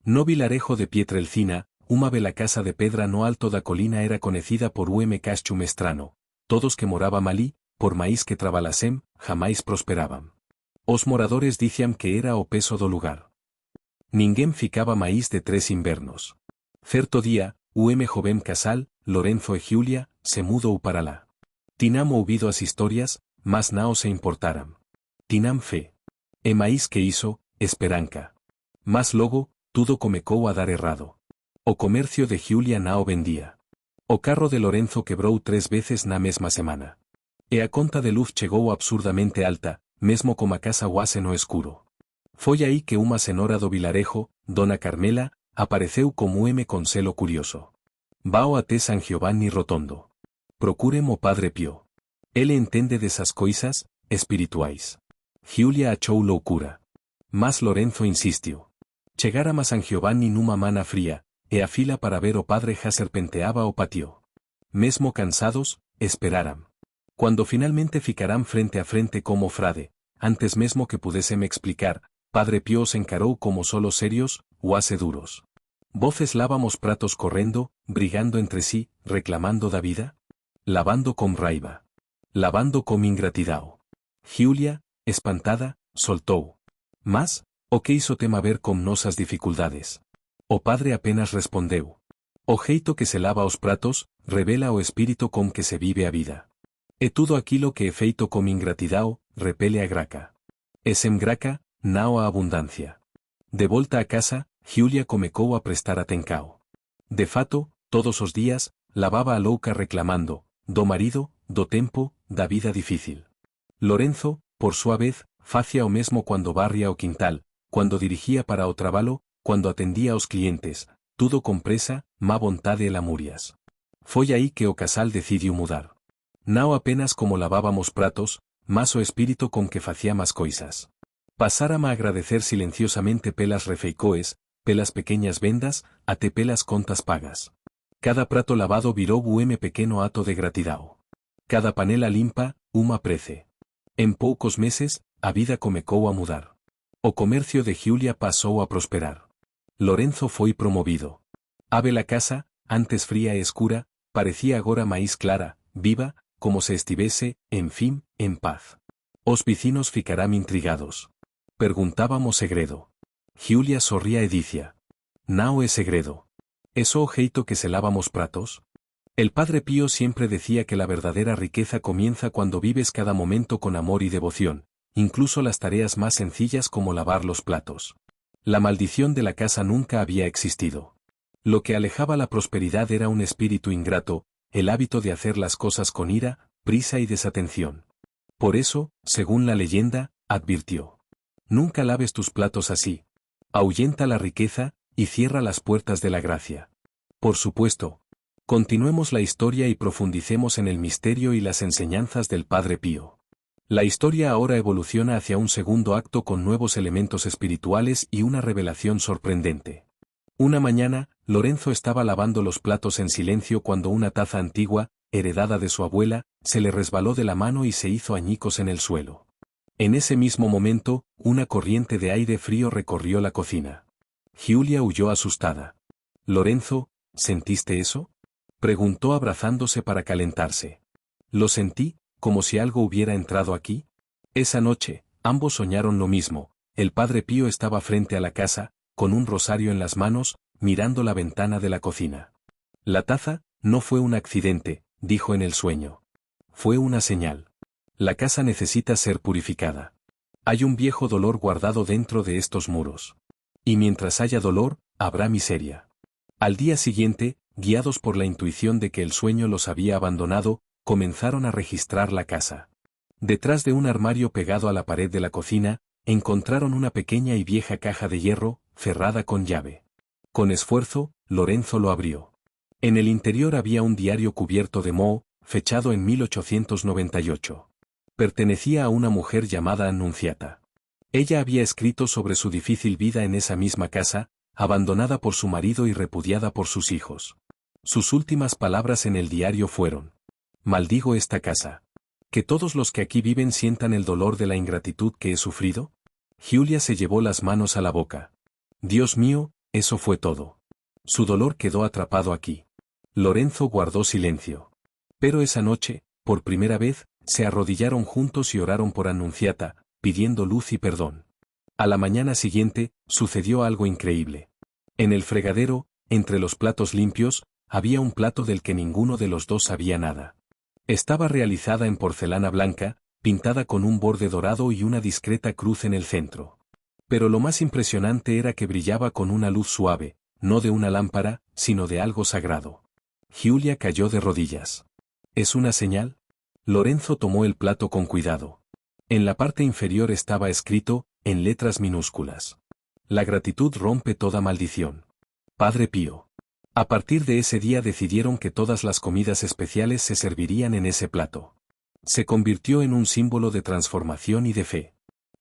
No Vilarejo de Pietrelcina, uma ve la casa de pedra no alto da colina era conocida por cascho mestrano, todos que moraba malí, por maíz que trabalasem, jamás prosperaban. Os moradores dicían que era o peso do lugar. Ninguém ficaba maíz de 3 invernos. Certo día, joven casal, Lorenzo e Giulia, se mudou para lá. Tinam ouvido as historias, mas nao se importaram. Tinam fe. E maíz que hizo, esperanca. Mas logo, tudo comecou a dar errado. O comercio de Giulia nao vendía. O carro de Lorenzo quebrou 3 veces na mesma semana. E a conta de luz chegou absurdamente alta, mesmo como a casa guase no escuro. Foi aí que uma senhora do Vilarejo, Dona Carmela, apareceu como con selo curioso. Vao até San Giovanni Rotondo. Procurem o Padre Pío. Ele entende desas coisas, espirituais. Giulia achou loucura. Mas Lorenzo insistiu. Chegaram a San Giovanni numa mana fría, e a fila para ver o padre já serpenteaba o patio. Mesmo cansados, esperaram. Cuando finalmente ficaram frente a frente como frade, antes mesmo que pudese me explicar, Padre Pío se encarou como solo serios, guase duros. Voces lávamos pratos correndo, brigando entre sí, reclamando da vida. Lavando com raiva. Lavando com ingratidão. Giulia, espantada, soltou. Mas, o que hizo tema ver com nosas dificuldades? O padre apenas respondeu. O jeito que se lava os pratos, revela o espírito com que se vive a vida. E tudo aquilo que é feito com ingratidão, repele a graca. E sem graca, nao a abundancia. De volta a casa, Giulia comecou a prestar atencao. De fato, todos os días, lavaba a louca reclamando, do marido, do tempo, da vida difícil. Lorenzo, por sua vez, facia o mesmo cuando barria o quintal, cuando dirigía para o traballo, cuando atendía aos clientes, tudo con presa, má vontade e lamurias. Foi aí que o casal decidiu mudar. Nao apenas como lavábamos pratos, mas o espírito con que facíamos coisas. Pasárama a agradecer silenciosamente pelas refeicoes, pelas pequeñas vendas, até pelas contas pagas. Cada prato lavado virou pequeno ato de gratidão. Cada panela limpa, uma prece. En poucos meses, a vida comecou a mudar. O comercio de Giulia pasou a prosperar. Lorenzo foi promovido. Ave la casa, antes fría e escura, parecía agora máis clara, viva, como se estivese, en fin, en paz. Os vecinos ficarán intrigados. Perguntábamos segredo. Giulia sorría e dicía. Nao é segredo. ¿Es o jeito que se lavamos pratos? El Padre Pío siempre decía que la verdadera riqueza comienza cuando vives cada momento con amor y devoción, incluso las tareas más sencillas como lavar los platos. La maldición de la casa nunca había existido. Lo que alejaba la prosperidad era un espíritu ingrato, el hábito de hacer las cosas con ira, prisa y desatención. Por eso, según la leyenda, advirtió. Nunca laves tus platos así. Ahuyenta la riqueza, y cierra las puertas de la gracia. Por supuesto. Continuemos la historia y profundicemos en el misterio y las enseñanzas del Padre Pío. La historia ahora evoluciona hacia un segundo acto con nuevos elementos espirituales y una revelación sorprendente. Una mañana, Lorenzo estaba lavando los platos en silencio cuando una taza antigua, heredada de su abuela, se le resbaló de la mano y se hizo añicos en el suelo. En ese mismo momento, una corriente de aire frío recorrió la cocina. Giulia huyó asustada. Lorenzo, ¿sentiste eso? Preguntó abrazándose para calentarse. Lo sentí, como si algo hubiera entrado aquí. Esa noche, ambos soñaron lo mismo. El Padre Pío estaba frente a la casa, con un rosario en las manos, mirando la ventana de la cocina. La taza, no fue un accidente, dijo en el sueño. Fue una señal. La casa necesita ser purificada. Hay un viejo dolor guardado dentro de estos muros. Y mientras haya dolor, habrá miseria. Al día siguiente, guiados por la intuición de que el sueño los había abandonado, comenzaron a registrar la casa. Detrás de un armario pegado a la pared de la cocina, encontraron una pequeña y vieja caja de hierro, cerrada con llave. Con esfuerzo, Lorenzo lo abrió. En el interior había un diario cubierto de moho, fechado en 1898. Pertenecía a una mujer llamada Annunziata. Ella había escrito sobre su difícil vida en esa misma casa, abandonada por su marido y repudiada por sus hijos. Sus últimas palabras en el diario fueron: «Maldigo esta casa. ¿Que todos los que aquí viven sientan el dolor de la ingratitud que he sufrido?» Giulia se llevó las manos a la boca. «Dios mío, eso fue todo. Su dolor quedó atrapado aquí. Lorenzo guardó silencio. Pero esa noche, por primera vez, se arrodillaron juntos y oraron por Annunziata, pidiendo luz y perdón. A la mañana siguiente, sucedió algo increíble. En el fregadero, entre los platos limpios, había un plato del que ninguno de los dos sabía nada. Estaba realizada en porcelana blanca, pintada con un borde dorado y una discreta cruz en el centro. Pero lo más impresionante era que brillaba con una luz suave, no de una lámpara, sino de algo sagrado. Giulia cayó de rodillas. ¿Es una señal? Lorenzo tomó el plato con cuidado. En la parte inferior estaba escrito, en letras minúsculas: la gratitud rompe toda maldición. Padre Pío. A partir de ese día decidieron que todas las comidas especiales se servirían en ese plato. Se convirtió en un símbolo de transformación y de fe.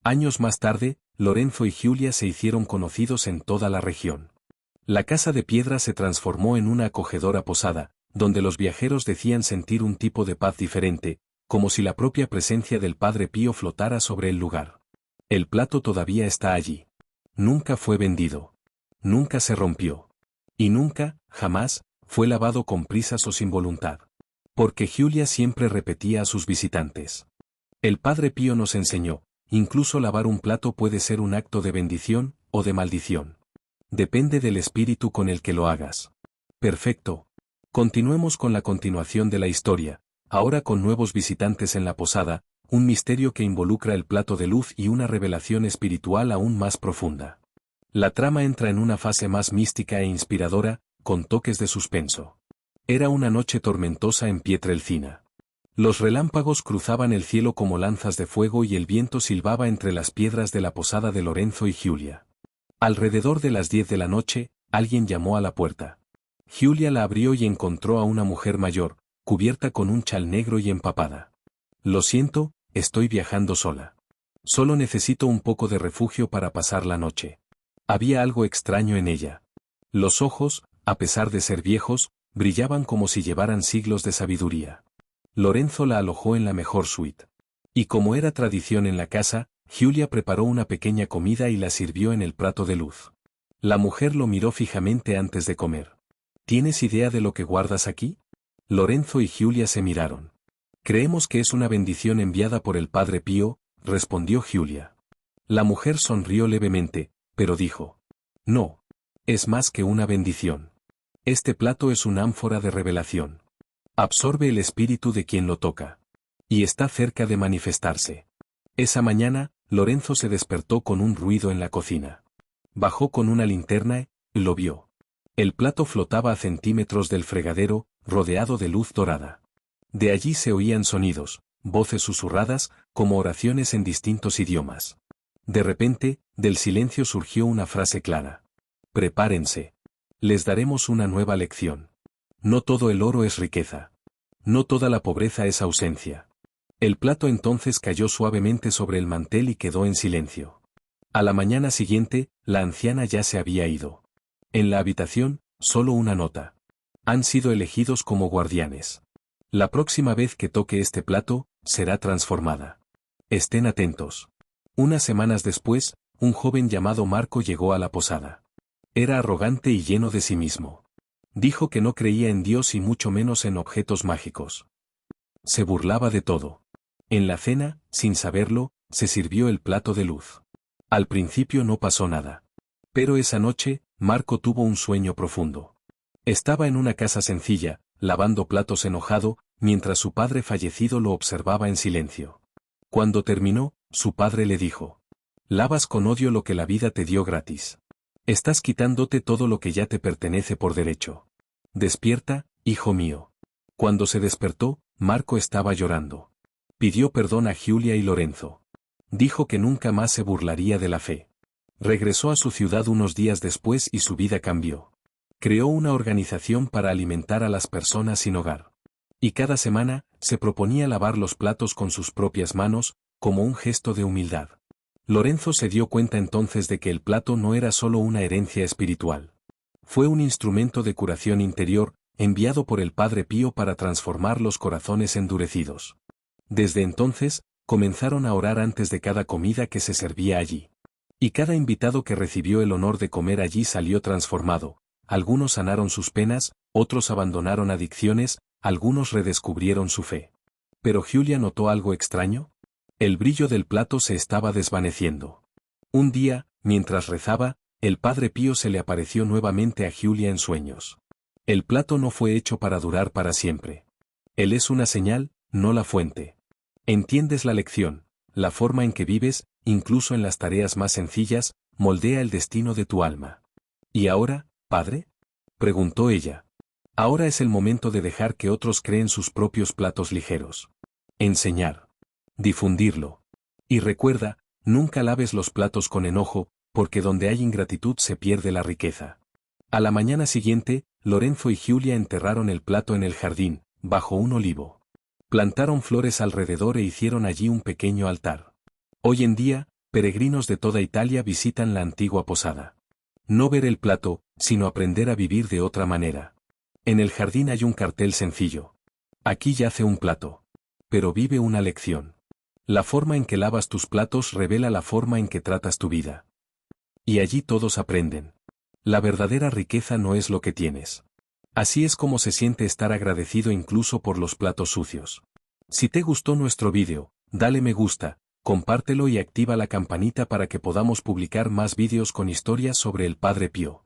Años más tarde, Lorenzo y Giulia se hicieron conocidos en toda la región. La casa de piedra se transformó en una acogedora posada, donde los viajeros decían sentir un tipo de paz diferente, como si la propia presencia del Padre Pío flotara sobre el lugar. El plato todavía está allí. Nunca fue vendido. Nunca se rompió. Y nunca, jamás, fue lavado con prisas o sin voluntad. Porque Giulia siempre repetía a sus visitantes: el Padre Pío nos enseñó, incluso lavar un plato puede ser un acto de bendición o de maldición. Depende del espíritu con el que lo hagas. Perfecto. Continuemos con la continuación de la historia, ahora con nuevos visitantes en la posada, un misterio que involucra el plato de luz y una revelación espiritual aún más profunda. La trama entra en una fase más mística e inspiradora, con toques de suspenso. Era una noche tormentosa en Pietrelcina. Los relámpagos cruzaban el cielo como lanzas de fuego y el viento silbaba entre las piedras de la posada de Lorenzo y Giulia. Alrededor de las 10 de la noche, alguien llamó a la puerta. Giulia la abrió y encontró a una mujer mayor, cubierta con un chal negro y empapada. Lo siento, estoy viajando sola. Solo necesito un poco de refugio para pasar la noche. Había algo extraño en ella. Los ojos, a pesar de ser viejos, brillaban como si llevaran siglos de sabiduría. Lorenzo la alojó en la mejor suite. Y como era tradición en la casa, Giulia preparó una pequeña comida y la sirvió en el plato de luz. La mujer lo miró fijamente antes de comer. ¿Tienes idea de lo que guardas aquí? Lorenzo y Giulia se miraron. Creemos que es una bendición enviada por el Padre Pío, respondió Giulia. La mujer sonrió levemente, pero dijo: no. Es más que una bendición. Este plato es un ánfora de revelación. Absorbe el espíritu de quien lo toca. Y está cerca de manifestarse. Esa mañana, Lorenzo se despertó con un ruido en la cocina. Bajó con una linterna y lo vio. El plato flotaba a centímetros del fregadero, rodeado de luz dorada. De allí se oían sonidos, voces susurradas, como oraciones en distintos idiomas. De repente, del silencio surgió una frase clara. Prepárense. Les daremos una nueva lección. No todo el oro es riqueza. No toda la pobreza es ausencia. El plato entonces cayó suavemente sobre el mantel y quedó en silencio. A la mañana siguiente, la anciana ya se había ido. En la habitación, solo una nota. Han sido elegidos como guardianes. La próxima vez que toque este plato, será transformada. Estén atentos. Unas semanas después, un joven llamado Marco llegó a la posada. Era arrogante y lleno de sí mismo. Dijo que no creía en Dios y mucho menos en objetos mágicos. Se burlaba de todo. En la cena, sin saberlo, se sirvió el plato de luz. Al principio no pasó nada. Pero esa noche, Marco tuvo un sueño profundo. Estaba en una casa sencilla, lavando platos enojado, mientras su padre fallecido lo observaba en silencio. Cuando terminó, su padre le dijo: lavas con odio lo que la vida te dio gratis. Estás quitándote todo lo que ya te pertenece por derecho. Despierta, hijo mío. Cuando se despertó, Marco estaba llorando. Pidió perdón a Giulia y Lorenzo. Dijo que nunca más se burlaría de la fe. Regresó a su ciudad unos días después y su vida cambió. Creó una organización para alimentar a las personas sin hogar. Y cada semana, se proponía lavar los platos con sus propias manos, como un gesto de humildad. Lorenzo se dio cuenta entonces de que el plato no era solo una herencia espiritual. Fue un instrumento de curación interior, enviado por el Padre Pío para transformar los corazones endurecidos. Desde entonces, comenzaron a orar antes de cada comida que se servía allí. Y cada invitado que recibió el honor de comer allí salió transformado. Algunos sanaron sus penas, otros abandonaron adicciones, algunos redescubrieron su fe. Pero Julia notó algo extraño. El brillo del plato se estaba desvaneciendo. Un día, mientras rezaba, el Padre Pío se le apareció nuevamente a Julia en sueños. El plato no fue hecho para durar para siempre. Él es una señal, no la fuente. ¿Entiendes la lección? La forma en que vives, incluso en las tareas más sencillas, moldea el destino de tu alma. ¿Y ahora, padre?, preguntó ella. Ahora es el momento de dejar que otros creen sus propios platos ligeros. Enseñar. Difundirlo. Y recuerda, nunca laves los platos con enojo, porque donde hay ingratitud se pierde la riqueza. A la mañana siguiente, Lorenzo y Julia enterraron el plato en el jardín, bajo un olivo. Plantaron flores alrededor e hicieron allí un pequeño altar. Hoy en día, peregrinos de toda Italia visitan la antigua posada. No ver el plato, sino aprender a vivir de otra manera. En el jardín hay un cartel sencillo. Aquí yace un plato. Pero vive una lección. La forma en que lavas tus platos revela la forma en que tratas tu vida. Y allí todos aprenden. La verdadera riqueza no es lo que tienes. Así es como se siente estar agradecido incluso por los platos sucios. Si te gustó nuestro vídeo, dale me gusta, compártelo y activa la campanita para que podamos publicar más vídeos con historias sobre el Padre Pío.